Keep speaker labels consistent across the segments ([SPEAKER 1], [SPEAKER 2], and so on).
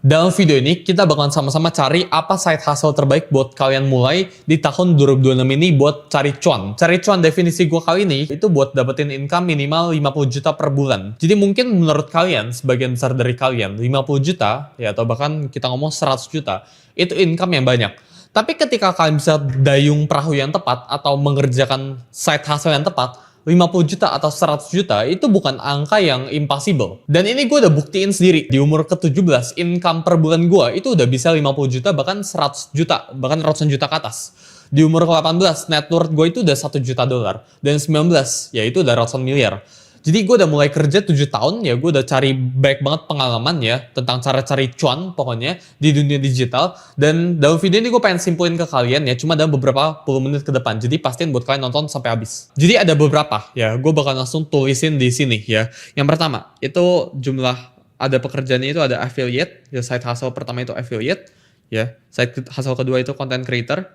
[SPEAKER 1] Dalam video ini, kita bakalan sama-sama cari apa side hustle terbaik buat kalian mulai di tahun 2026 ini buat cari cuan. Cari cuan definisi gue kali ini, itu buat dapetin income minimal 50 juta per bulan. Jadi mungkin menurut kalian, sebagian besar dari kalian, 50 juta, ya atau bahkan kita ngomong 100 juta, itu income yang banyak. Tapi ketika kalian bisa dayung perahu yang tepat atau mengerjakan side hustle yang tepat, 50 juta atau 100 juta itu bukan angka yang impossible. Dan ini gue udah buktiin sendiri. Di umur ke-17, income per bulan gue itu udah bisa 50 juta, bahkan 100 juta, bahkan ratusan juta ke atas. Di umur ke-18, net worth gue itu udah 1 juta dolar. Dan 19, ya itu udah ratusan miliar. Jadi gue udah mulai kerja 7 tahun, ya gue udah cari banyak banget pengalaman ya tentang cara cari cuan pokoknya di dunia digital. Dan dalam video ini gue pengen simpulin ke kalian ya, cuma dalam beberapa puluh menit ke depan. Jadi pastiin buat kalian nonton sampai habis. Jadi ada beberapa ya, gue bakal langsung tulisin di sini ya. Yang pertama, itu jumlah ada pekerjaannya itu ada affiliate, ya side hustle pertama itu affiliate, ya. Side hustle kedua itu content creator.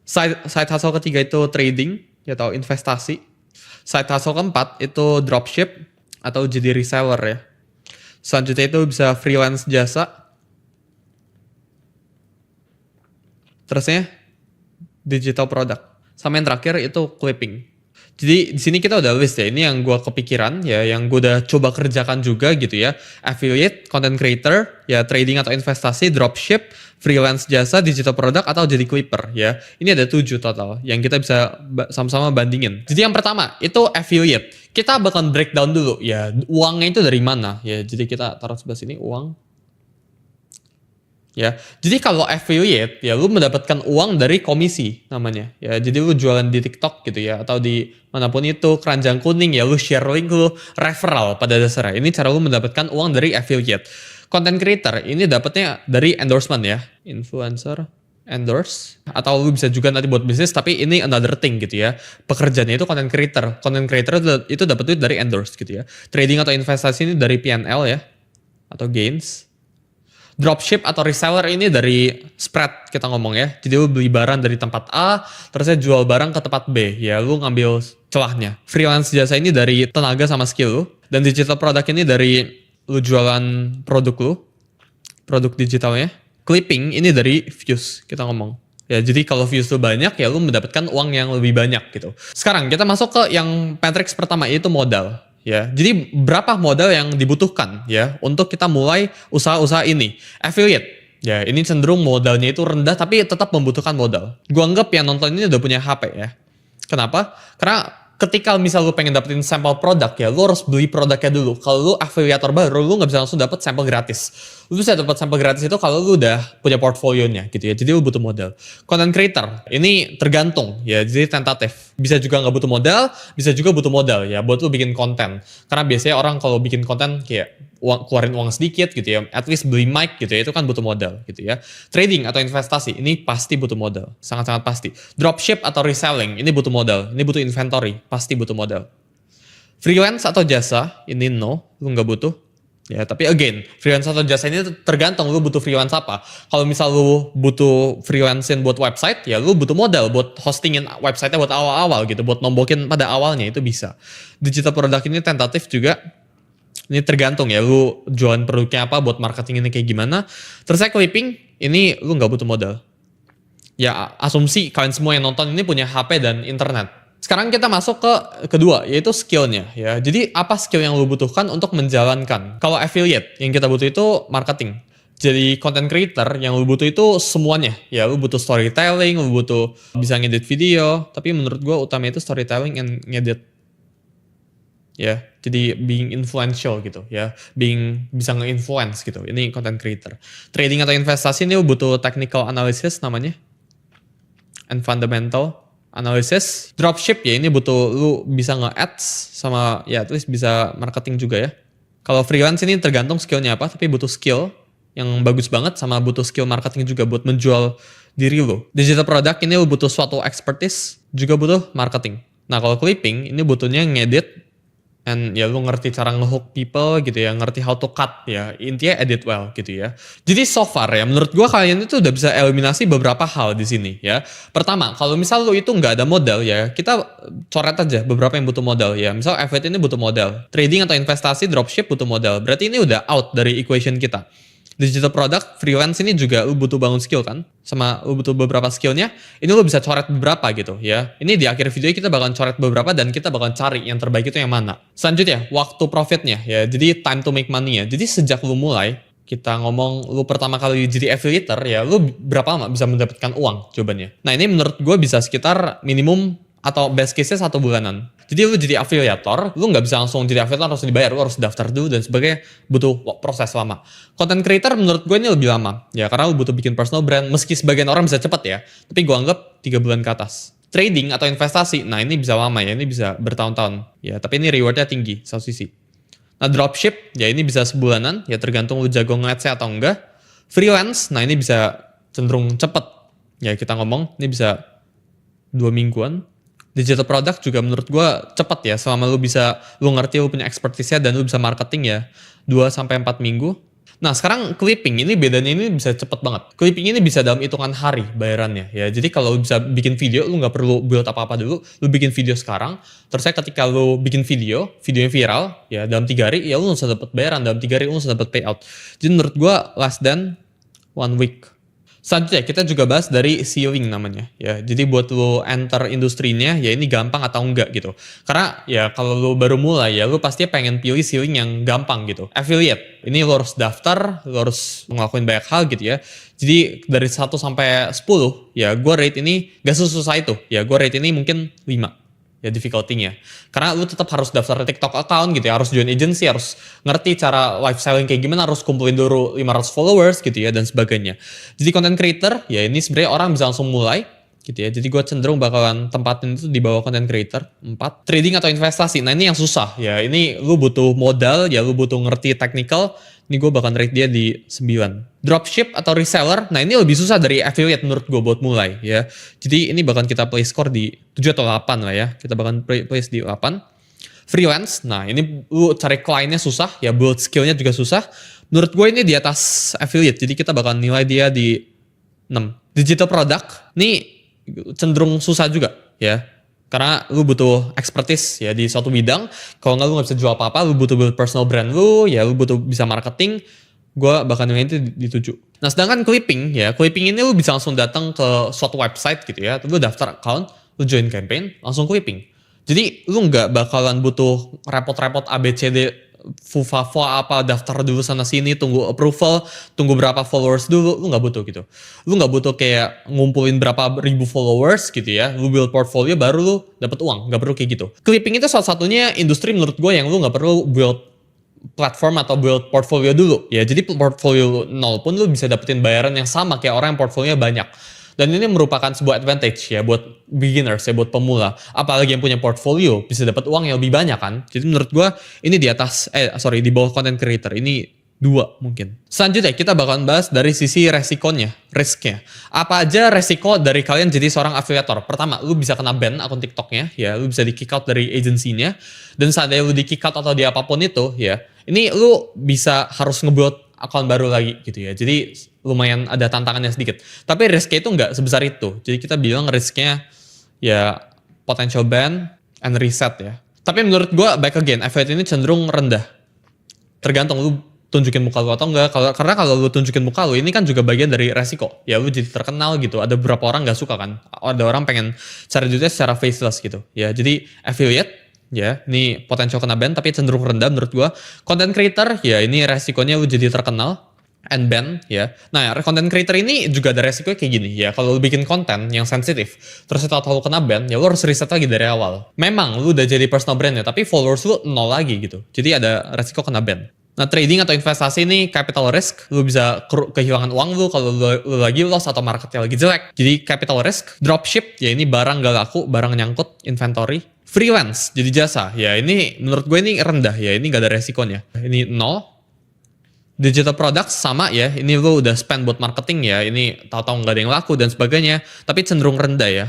[SPEAKER 1] Side hustle ketiga itu trading, ya atau investasi. Side hustle keempat itu dropship atau jadi reseller ya. Selanjutnya itu bisa freelance jasa. Terusnya digital product. Sama yang terakhir itu clipping. Jadi di sini kita udah list ya, ini yang gue kepikiran ya, yang gue udah coba kerjakan juga gitu ya. Affiliate, content creator, ya trading atau investasi, dropship, freelance jasa, digital product, atau jadi clipper ya. Ini ada 7 total yang kita bisa sama-sama bandingin. Jadi yang pertama itu affiliate. Kita bakal breakdown dulu ya, uangnya itu dari mana ya. Jadi kita taruh sebelah sini uang. Ya, jadi kalau affiliate ya lu mendapatkan uang dari komisi namanya. Ya, jadi lu jualan di TikTok gitu ya atau di manapun itu, keranjang kuning ya, lu share link, lu referral pada dasarnya. Ini cara lu mendapatkan uang dari affiliate. Content creator ini dapatnya dari endorsement ya, influencer endorse, atau lu bisa juga nanti buat bisnis tapi ini another thing gitu ya. Pekerjaannya itu content creator. Content creator itu dapat duit dari endorse gitu ya. Trading atau investasi ini dari P&L ya atau gains. Dropship atau reseller ini dari spread kita ngomong ya. Jadi lu beli barang dari tempat A, terusnya jual barang ke tempat B. Ya lu ngambil celahnya. Freelance jasa ini dari tenaga sama skill lu. Dan digital product ini dari lu jualan produk lu. Produk digitalnya. Clipping ini dari views kita ngomong. Ya jadi kalau views lu banyak ya lu mendapatkan uang yang lebih banyak gitu. Sekarang kita masuk ke yang matrix pertama, yaitu modal. Ya, jadi berapa modal yang dibutuhkan ya untuk kita mulai usaha-usaha ini? Affiliate, ya ini cenderung modalnya itu rendah tapi tetap membutuhkan modal. Gua anggap yang nonton ini udah punya HP ya. Kenapa? Karena ketika misal lu pengen dapetin sampel produk ya, lu harus beli produknya dulu. Kalau lu afiliator baru, lu nggak bisa langsung dapet sampel gratis. Lu bisa dapat sampel gratis itu kalau lu udah punya portfolionya gitu ya. Jadi lu butuh modal. Content creator, ini tergantung ya, jadi tentatif. Bisa juga nggak butuh modal, bisa juga butuh modal ya buat lu bikin konten. Karena biasanya orang kalau bikin konten kayak keluarin uang sedikit gitu ya, at least beli mic gitu ya, itu kan butuh modal gitu ya. Trading atau investasi, ini pasti butuh modal. Sangat-sangat pasti. Dropship atau reselling, ini butuh modal. Ini butuh inventory, pasti butuh modal. Freelance atau jasa, ini no, lu nggak butuh. Ya, tapi again, freelance atau jasa ini tergantung lu butuh freelance apa. Kalau misal lu butuh freelancing buat website, ya lu butuh modal buat hostingin website-nya buat awal-awal gitu, buat nombokin pada awalnya itu bisa. Digital product ini tentatif juga. Ini tergantung ya, lu jualan produknya apa, buat marketing ini kayak gimana. Terus clipping, ini lu nggak butuh modal. Ya, asumsi kalian semua yang nonton ini punya HP dan internet. Sekarang kita masuk ke kedua, yaitu skillnya ya. Jadi apa skill yang lu butuhkan untuk menjalankan? Kalau affiliate, yang kita butuh itu marketing. Jadi content creator yang lu butuh itu semuanya. Ya lu butuh storytelling, lu butuh bisa ngedit video. Tapi menurut gue utama itu storytelling and ngedit. Ya, jadi being influential gitu ya. Bisa nge-influence gitu. Ini content creator. Trading atau investasi ini lu butuh technical analysis namanya. And fundamental analysis. Dropship ya ini butuh lu bisa nge-ads sama ya at least bisa marketing juga ya. Kalau freelance ini tergantung skillnya apa, tapi butuh skill yang bagus banget sama butuh skill marketing juga buat menjual diri lu. Digital product ini lu butuh suatu expertise, juga butuh marketing. Nah kalau clipping ini butuhnya ngedit and ya lu ngerti cara ngehook people gitu ya, ngerti how to cut ya, intinya edit well gitu ya. Jadi so far ya, menurut gua kalian itu udah bisa eliminasi beberapa hal di sini ya. Pertama, kalau misal lu itu nggak ada modal ya, kita coret aja beberapa yang butuh modal ya. Misal affiliate ini butuh modal, trading atau investasi, dropship butuh modal. Berarti ini udah out dari equation kita. Digital product, freelance ini juga lu butuh bangun skill kan, sama lu butuh beberapa skillnya. Ini lu bisa coret beberapa gitu ya. Ini di akhir video kita bakal coret beberapa dan kita bakal cari yang terbaik itu yang mana. Selanjutnya, waktu profitnya ya. Jadi time to make money ya. Jadi sejak lu mulai, kita ngomong lu pertama kali jadi affiliator ya, lu berapa lama bisa mendapatkan uang jawabannya. Nah ini menurut gue bisa sekitar minimum atau best case-nya 1 bulanan. Jadi lu jadi afiliator, lu nggak bisa langsung jadi afiliator harus dibayar, lu harus daftar dulu dan sebagainya, butuh proses lama. Content creator menurut gue ini lebih lama, ya karena lu butuh bikin personal brand, meski sebagian orang bisa cepet ya, tapi gue anggap 3 bulan ke atas. Trading atau investasi, nah ini bisa lama ya, ini bisa bertahun-tahun, ya tapi ini rewardnya tinggi, satu sisi. Nah dropship, ya ini bisa sebulanan, ya tergantung lu jago nge-ads atau enggak. Freelance, nah ini bisa cenderung cepet, ya kita ngomong, ini bisa 2 mingguan. Digital product juga menurut gue cepet ya, selama lu ngerti, lu punya expertise-nya dan lu bisa marketing ya 2-4 minggu. Nah sekarang clipping ini bedanya ini bisa cepet banget. Clipping ini bisa dalam hitungan hari bayarannya ya. Jadi kalau lu bisa bikin video, lu nggak perlu build apa-apa dulu, lu bikin video sekarang. Terus ketika lu bikin videonya viral ya dalam 3 hari, ya lu langsung dapat bayaran, dalam 3 hari lu langsung dapat payout. Jadi menurut gue less than 1 week. Selanjutnya kita juga bahas dari ceiling namanya ya. Jadi buat lo enter industrinya ya ini gampang atau enggak gitu. Karena ya kalau lo baru mulai ya lo pasti pengen pilih ceiling yang gampang gitu. Affiliate, ini lo harus daftar, lo harus ngelakuin banyak hal gitu ya. Jadi dari 1 sampai 10 ya gue rate ini gak susah itu. Ya gue rate ini mungkin 5. Ya difficulty-nya. Karena lu tetap harus daftar TikTok account gitu ya, harus join agency, harus ngerti cara live selling kayak gimana, harus kumpulin dulu 500 followers gitu ya dan sebagainya. Jadi content creator ya ini sebenarnya orang bisa langsung mulai gitu ya. Jadi gue cenderung bakalan tempatin itu di bawah content creator. 4. Trading atau investasi. Nah ini yang susah ya. Ini lu butuh modal ya, lu butuh ngerti technical. Ini gue bakal rate dia di 9. Dropship atau reseller, nah ini lebih susah dari affiliate menurut gue buat mulai ya. Jadi ini bakal kita play score di 7 atau 8 lah ya. Kita bakal place di 8. Freelance, nah ini lu cari kliennya susah ya, build skillnya juga susah. Menurut gue ini di atas affiliate, jadi kita bakal nilai dia di 6. Digital product, ini cenderung susah juga ya. Karena lu butuh expertise ya di suatu bidang. Kalau nggak lu nggak bisa jual apa-apa, lu butuh build personal brand lu, ya lu butuh bisa marketing. Gue bakal nilai itu di 7. Nah sedangkan clipping ya, clipping ini lu bisa langsung datang ke suatu website gitu ya. Lu daftar account, lu join campaign, langsung clipping. Jadi lu nggak bakalan butuh repot-repot ABCD fufa apa daftar dulu sana sini, tunggu approval, tunggu berapa followers dulu, lu nggak butuh gitu. Lu nggak butuh kayak ngumpulin berapa ribu followers gitu ya, lu build portfolio baru lu dapat uang, nggak perlu kayak gitu. Clipping itu salah satunya industri menurut gue yang lu nggak perlu build platform atau build portfolio dulu ya. Jadi portfolio 0 pun lu bisa dapetin bayaran yang sama kayak orang yang portfolionya banyak. Dan ini merupakan sebuah advantage ya buat beginners ya, buat pemula. Apalagi yang punya portfolio bisa dapat uang yang lebih banyak kan. Jadi menurut gue ini di atas di bawah content creator. Ini 2 mungkin. Selanjutnya kita bakalan bahas dari sisi resikonya, risknya. Apa aja resiko dari kalian jadi seorang afiliator? Pertama, lu bisa kena ban akun TikToknya ya, lu bisa di kick out dari agensinya. Dan saat lu di kick out atau di apapun itu ya, ini lu bisa harus ngebuat akun baru lagi gitu ya. Jadi lumayan ada tantangannya sedikit. Tapi risknya itu nggak sebesar itu. Jadi kita bilang risknya ya potential ban and reset ya. Tapi menurut gue back again, affiliate ini cenderung rendah. Tergantung lu tunjukin muka lu atau enggak. Karena kalau lu tunjukin muka lu, ini kan juga bagian dari resiko. Ya lu jadi terkenal gitu. Ada beberapa orang nggak suka kan. Ada orang pengen cari duitnya secara faceless gitu. Ya jadi affiliate ya ini potensial kena ban tapi cenderung rendah menurut gua. Content creator ya ini resikonya lu jadi terkenal and ban ya. Nah content creator ini juga ada resikonya kayak gini ya. Kalau lu bikin konten yang sensitif terus tahu-tahu kena ban ya lu harus riset lagi dari awal. Memang lu udah jadi personal brand ya tapi followers lu 0 lagi gitu. Jadi ada resiko kena ban. Nah trading atau investasi ini capital risk, lu bisa kehilangan uang lu kalau lu lagi loss atau marketnya lagi jelek. Jadi capital risk. Dropship ya ini barang gak laku, barang nyangkut, inventory. Freelance jadi jasa ya ini menurut gue ini rendah ya, ini gak ada resikonya. Ini 0. Digital product sama ya, ini lu udah spend buat marketing ya, ini tahu-tahu gak ada yang laku dan sebagainya, tapi cenderung rendah ya.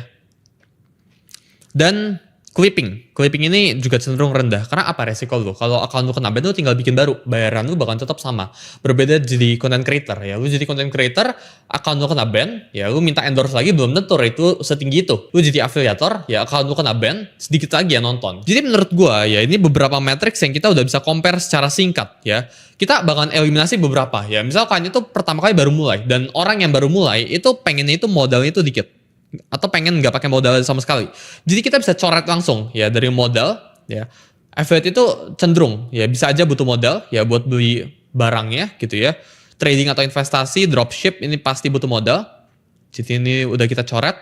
[SPEAKER 1] Dan Clipping ini juga cenderung rendah. Karena apa resiko lu? Kalau account lu kena ban, lu tinggal bikin baru. Bayaran lu bakal tetap sama. Berbeda jadi content creator ya. Lu jadi content creator, account lu kena ban, ya lu minta endorse lagi belum tentu itu setinggi itu. Lu jadi afiliator, ya account lu kena ban, sedikit lagi yang nonton. Jadi menurut gua ya ini beberapa matrix yang kita udah bisa compare secara singkat ya. Kita bakalan eliminasi beberapa ya. Misalkan itu pertama kali baru mulai dan orang yang baru mulai itu pengennya itu modalnya itu dikit atau pengen nggak pakai modal sama sekali. Jadi kita bisa coret langsung ya dari modal ya. Affiliate itu cenderung ya bisa aja butuh modal ya buat beli barangnya gitu ya. Trading atau investasi, dropship ini pasti butuh modal. Jadi ini udah kita coret.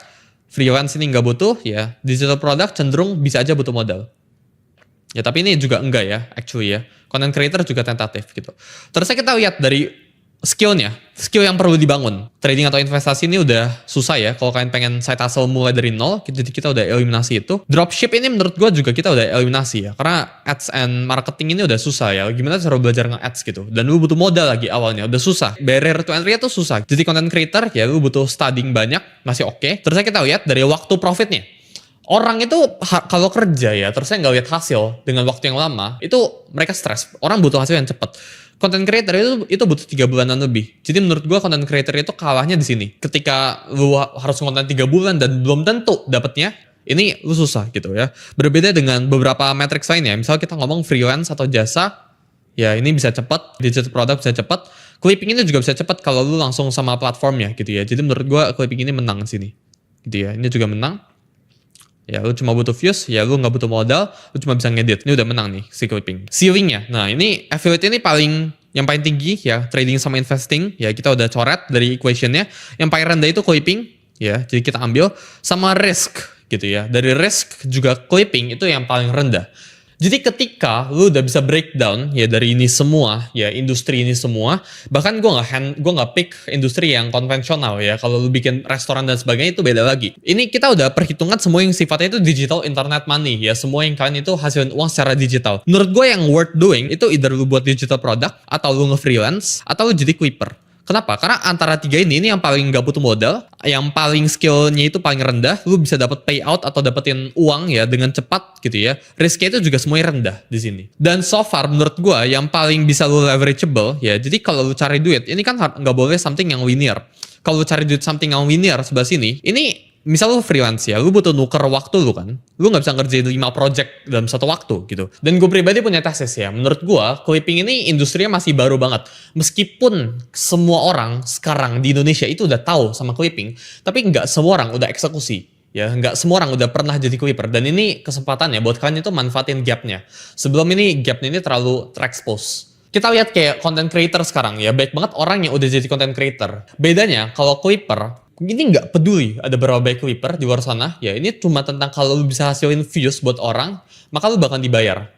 [SPEAKER 1] Freelance ini nggak butuh ya. Digital product cenderung bisa aja butuh modal. Ya tapi ini juga enggak ya actually ya. Content creator juga tentatif gitu. Terusnya kita lihat dari skillnya, skill yang perlu dibangun. Trading atau investasi ini udah susah ya. Kalau kalian pengen side hustle mulai dari nol, jadi kita udah eliminasi itu. Dropship ini menurut gue juga kita udah eliminasi ya. Karena ads and marketing ini udah susah ya. Gimana cara belajar nge-ads gitu. Dan lu butuh modal lagi awalnya, udah susah. Barrier to entry itu susah. Jadi content creator ya lu butuh studying banyak, masih oke. Terusnya kita lihat dari waktu profitnya. Orang itu kalau kerja ya, terusnya nggak lihat hasil dengan waktu yang lama, itu mereka stres. Orang butuh hasil yang cepat. Content creator itu butuh 3 bulanan lebih. Jadi menurut gua content creator itu kalahnya di sini. Ketika lu harus ngonten 3 bulan dan belum tentu dapetnya, ini lu susah gitu ya. Berbeda dengan beberapa matrix lainnya. Misal kita ngomong freelance atau jasa, ya ini bisa cepat, digital product bisa cepat. Clipping ini juga bisa cepat kalau lu langsung sama platformnya gitu ya. Jadi menurut gua clipping ini menang di sini. Gitu ya. Ini juga menang. Ya lu cuma butuh views, ya lu nggak butuh modal, lu cuma bisa ngedit. Ini udah menang nih si clipping. Ceilingnya, nah ini affiliate ini yang paling tinggi ya, trading sama investing, ya kita udah coret dari equationnya. Yang paling rendah itu clipping, ya jadi kita ambil sama risk gitu ya. Dari risk juga clipping itu yang paling rendah. Jadi ketika lu udah bisa breakdown ya dari ini semua ya industri ini semua, bahkan gue nggak pick industri yang konvensional ya. Kalau lu bikin restoran dan sebagainya itu beda lagi. Ini kita udah perhitungan semua yang sifatnya itu digital internet money ya, semua yang kalian itu hasilin uang secara digital. Menurut gue yang worth doing itu either lu buat digital product atau lu nge-freelance atau lu jadi clipper. Kenapa? Karena antara tiga ini yang paling gak butuh modal, yang paling skillnya itu paling rendah, lu bisa dapat payout atau dapetin uang ya dengan cepat gitu ya. Risknya itu juga semuanya rendah di sini. Dan so far menurut gua yang paling bisa lu leverageable ya. Jadi kalau lu cari duit, ini kan nggak boleh something yang linear. Kalau lu cari duit something yang linear sebelah sini, ini misal lu freelance ya, lu butuh nuker waktu lu kan. Lu gak bisa ngerjain 5 project dalam satu waktu gitu. Dan gue pribadi punya tesis ya. Menurut gue, clipping ini industrinya masih baru banget. Meskipun semua orang sekarang di Indonesia itu udah tahu sama clipping, tapi gak semua orang udah eksekusi. Ya, nggak semua orang udah pernah jadi clipper. Dan ini kesempatan ya buat kalian itu manfaatin gapnya. Sebelum ini gapnya ini terlalu terexpose. Kita lihat kayak content creator sekarang ya. Baik banget orang yang udah jadi content creator. Bedanya kalau clipper, ini nggak peduli ada berapa banyak clipper di luar sana. Ya ini cuma tentang kalau lu bisa hasilin views buat orang, maka lu bakal dibayar.